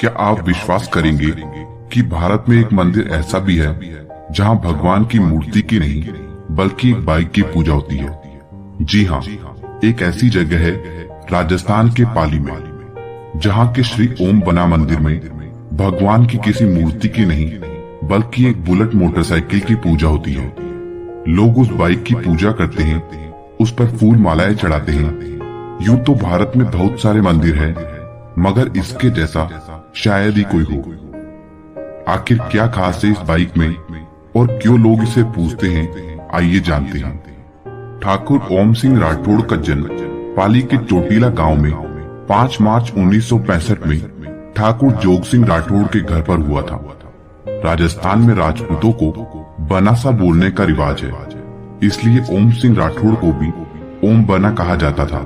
क्या आप विश्वास करेंगे कि भारत में एक मंदिर ऐसा भी है जहां भगवान की मूर्ति की नहीं बल्कि एक बाइक की पूजा होती है। जी हाँ, एक ऐसी जगह है राजस्थान के पाली में, जहां के श्री ओम बना मंदिर में भगवान की किसी मूर्ति की नहीं बल्कि एक बुलेट मोटरसाइकिल की पूजा होती है। लोग उस बाइक की पूजा करते हैं, उस पर फूल मालाएं चढ़ाते हैं। यूं तो भारत में बहुत सारे मंदिर हैं, मगर इसके जैसा शायद ही कोई हो। आखिर क्या खास है इस बाइक में और क्यों लोग इसे पूजते हैं, आइए जानते हैं। ठाकुर ओम सिंह राठौड़ का जन्म पाली के चोटीला गांव में 5 मार्च 1965 में ठाकुर जोग सिंह राठौड़ के घर पर हुआ था। राजस्थान में राजपूतों को बनासा बोलने का रिवाज है, इसलिए ओम सिंह राठौड़ को भी ओम बना कहा जाता था।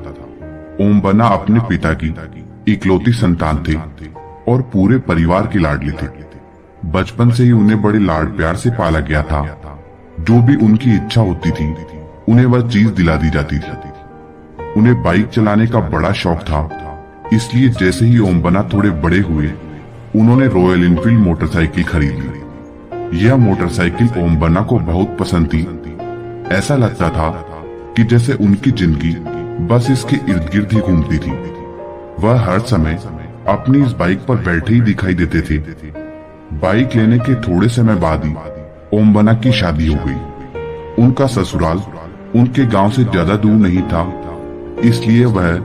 ओम बना अपने पिता की इकलौती संतान थे और पूरे परिवार के लाडले थे। बचपन से ही उन्हें बड़े लाड प्यार से पाला गया था। जो भी उनकी इच्छा होती थी उन्हें वह चीज दिला दी जाती थी। उन्हें बाइक चलाने का बड़ा शौक था, इसलिए जैसे ही ओम बना थोड़े बड़े हुए उन्होंने रॉयल एनफील्ड मोटरसाइकिल खरीद ली। यह मोटरसाइकिल ओम बना को बहुत पसंद थी। ऐसा लगता था कि जैसे उनकी जिंदगी बस इसके इर्द गिर्द ही घूमती थी। वह हर समय अपनी इस बाइक पर बैठे ही दिखाई देते थे। बाइक लेने के थोड़े समय बाद ही ओम बना की शादी हो गई। उनका ससुराल उनके गांव से ज्यादा दूर नहीं था, इसलिए वह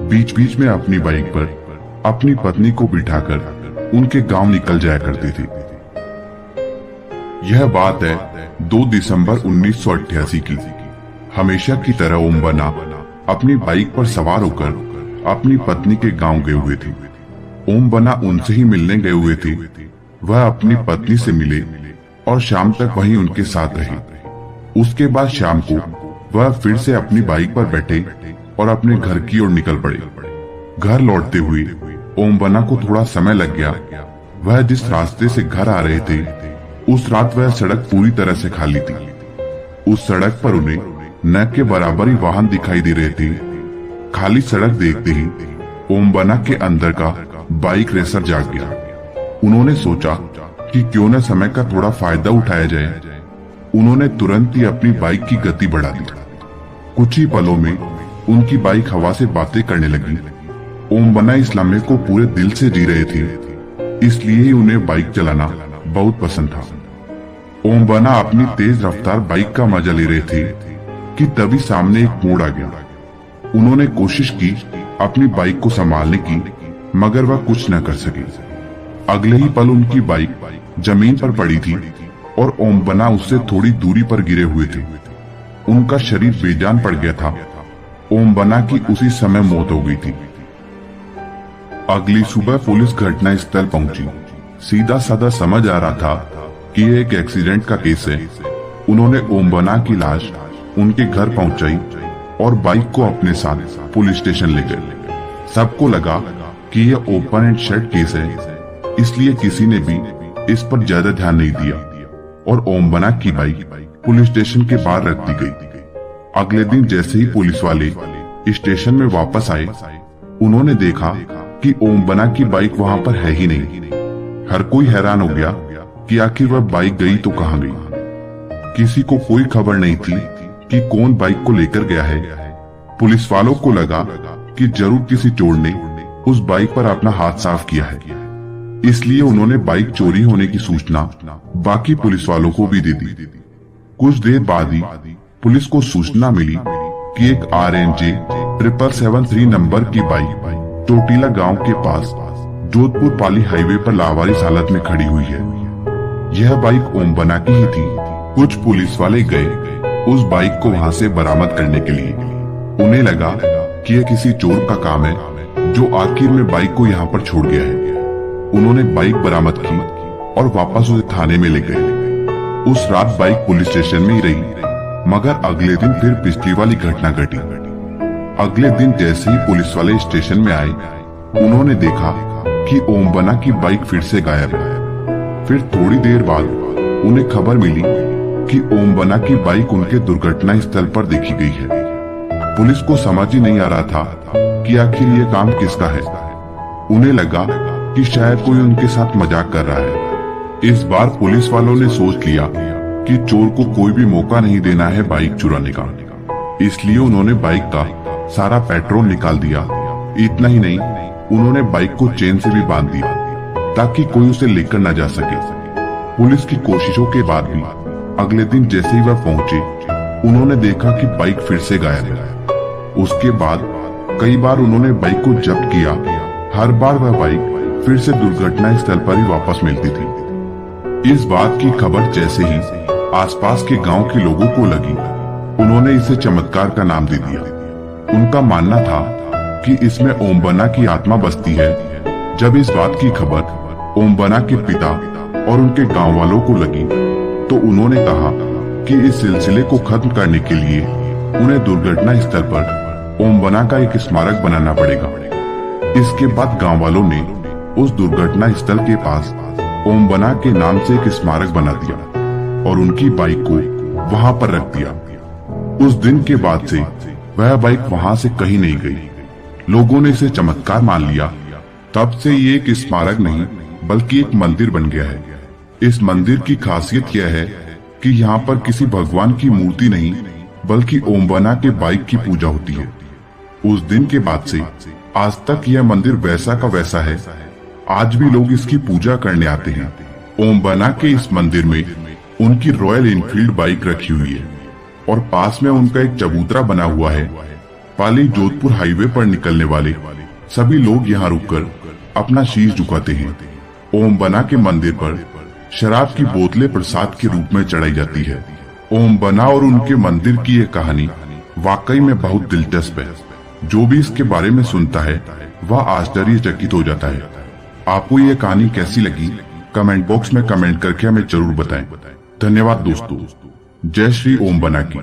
बीच बीच में अपनी बाइक पर अपनी पत्नी को बिठाकर उनके गांव निकल जाया करते थे। यह बात है 2 दिसंबर 1988 की। हमेशा की तरह ओम बना अपनी बाइक पर सवार होकर अपनी पत्नी के गांव गए हुए थे। ओम बना उनसे ही मिलने गए हुए थे। वह अपनी पत्नी से मिले और शाम तक वहीं उनके साथ रहे। उसके बाद शाम को वह फिर से अपनी बाइक पर बैठे और अपने घर की ओर निकल पड़े। घर लौटते हुए ओम बना को थोड़ा समय लग गया। वह जिस रास्ते से घर आ रहे थे उस रात वह सड़क पूरी तरह से खाली थी। उस सड़क पर उन्हें न के बराबर ही वाहन दिखाई दे रहे थे। खाली सड़क देखते ही ओम बना के अंदर का बाइक रेसर जाग गया। उन्होंने सोचा कि क्यों न समय का थोड़ा फायदा उठाया जाए। उन्होंने तुरंत ही अपनी बाइक की गति बढ़ा दी। कुछ ही पलों में उनकी बाइक हवा से बातें करने लगी। ओम बना इस लम्हे को पूरे दिल से जी रहे थे, इसलिए ही उन्हें बाइक चलाना बहुत पसंद था। ओम बना अपनी तेज रफ्तार बाइक का मजा ले रहे थे कि तभी सामने एक मोड़ आ गया। उन्होंने कोशिश की अपनी बाइक को संभालने की, मगर वह कुछ न कर सके। अगले ही पल उनकी बाइक जमीन पर पड़ी थी और ओम बना उससे थोड़ी दूरी पर गिरे हुए थे। उनका शरीर बेजान पड़ गया था। ओम बना की उसी समय मौत हो गई थी। अगली सुबह पुलिस घटना स्थल पहुंची। सीधा साधा समझ आ रहा था कि यह एक एक्सीडेंट का केस है। उन्होंने ओम बना की लाश उनके घर पहुंचाई और बाइक को अपने साथ पुलिस स्टेशन ले गए। सबको लगा कि यह ओपन एंड शट केस है, इसलिए किसी ने भी इस पर ज्यादा ध्यान नहीं दिया और ओम बना की बाइक पुलिस स्टेशन के बाहर रख दी गई। अगले दिन जैसे ही पुलिस वाले स्टेशन में वापस आए, उन्होंने देखा कि ओम बना की बाइक वहां पर है ही नहीं। हर कोई हैरान हो गया कि आखिर वह बाइक गई तो कहां गई। किसी को कोई खबर नहीं थी कि कौन बाइक को लेकर गया है। पुलिस वालों को लगा कि जरूर किसी चोर ने उस बाइक पर अपना हाथ साफ किया है, इसलिए उन्होंने बाइक चोरी होने की सूचना बाकी पुलिस वालों को भी दे दी। कुछ देर बाद ही पुलिस को सूचना मिली कि एक RNJ 773 नंबर की बाइक चोटीला गांव के पास जोधपुर पाली हाईवे पर लावारिस हालत में खड़ी हुई है। यह बाइक ओम बना की ही थी। कुछ पुलिस वाले गए उस बाइक को वहां से बरामद करने के लिए। उन्हें लगा कि यह किसी चोर का काम है जो आखिर में बाइक को यहाँ पर छोड़ गया है। उन्होंने बाइक बरामद की और वापस उसे थाने में ले गए। उस रात बाइक पुलिस स्टेशन में ही रही, मगर अगले दिन फिर पिछली वाली घटना घटी। अगले दिन जैसे ही पुलिस वाले स्टेशन में आए, उन्होंने देखा कि ओम बना की बाइक फिर से गायब है। फिर थोड़ी देर बाद उन्हें खबर मिली कि ओम बना की बाइक उनके दुर्घटना स्थल पर देखी गई है। पुलिस को समझ ही नहीं आ रहा था कि आखिर ये काम किसका है। उन्हें लगा कि शायद कोई उनके साथ मजाक कर रहा है। इस बार पुलिस वालों ने सोच लिया कि चोर को कोई भी मौका नहीं देना है बाइक चुराने का, इसलिए उन्होंने बाइक का सारा पेट्रोल निकाल दिया। इतना ही नहीं, उन्होंने बाइक को चेन से भी बांध दिया ताकि कोई उसे लेकर न जा सके। पुलिस की कोशिशों के बाद भी अगले दिन जैसे ही वह पहुंचे, उन्होंने देखा कि बाइक फिर से गायब है। उसके बाद कई बार उन्होंने बाइक को जब्त किया। हर बार वह बाइक फिर से दुर्घटना स्थल पर ही वापस मिलती थी। इस बात की खबर जैसे ही आसपास के गांव के लोगों को लगी, उन्होंने इसे चमत्कार का नाम दे दिया। उनका मानना था कि इसमें ओम्बना की आत्मा बसती है। जब इस बात की खबर ओम्बना के पिता और उनके गांव वालों को लगी, तो उन्होंने कहा कि इस सिलसिले को खत्म करने के लिए उन्हें दुर्घटना स्थल पर ओम्बना का एक स्मारक बनाना पड़ेगा। इसके बाद गांव वालों ने उस दुर्घटना स्थल के पास ओम्बना के नाम से एक स्मारक बना दिया और उनकी बाइक को वहां पर रख दिया। उस दिन के बाद से वह बाइक वहां से कहीं नहीं गई। लोगों ने इसे चमत्कार मान लिया। तब से ये एक स्मारक नहीं बल्कि एक मंदिर बन गया है। इस मंदिर की खासियत यह है कि यहाँ पर किसी भगवान की मूर्ति नहीं बल्कि ओम्बना के बाइक की पूजा होती है। उस दिन के बाद से आज तक यह मंदिर वैसा का वैसा है। आज भी लोग इसकी पूजा करने आते हैं। ओम्बना के इस मंदिर में उनकी रॉयल एनफील्ड बाइक रखी हुई है और पास में उनका एक चबूतरा बना हुआ है। पाली जोधपुर हाईवे पर निकलने वाले सभी लोग यहाँ रुककर अपना शीश झुकाते हैं। ओम्बना के मंदिर पर शराब की बोतलें प्रसाद के रूप में चढ़ाई जाती है। ओम्बना और उनके मंदिर की ये कहानी वाकई में बहुत दिलचस्प है। जो भी इसके बारे में सुनता है वह आश्चर्यचकित हो जाता है। आपको ये कहानी कैसी लगी कमेंट बॉक्स में कमेंट करके हमें जरूर बताएं। धन्यवाद दोस्तों। जय श्री ओम्बना की।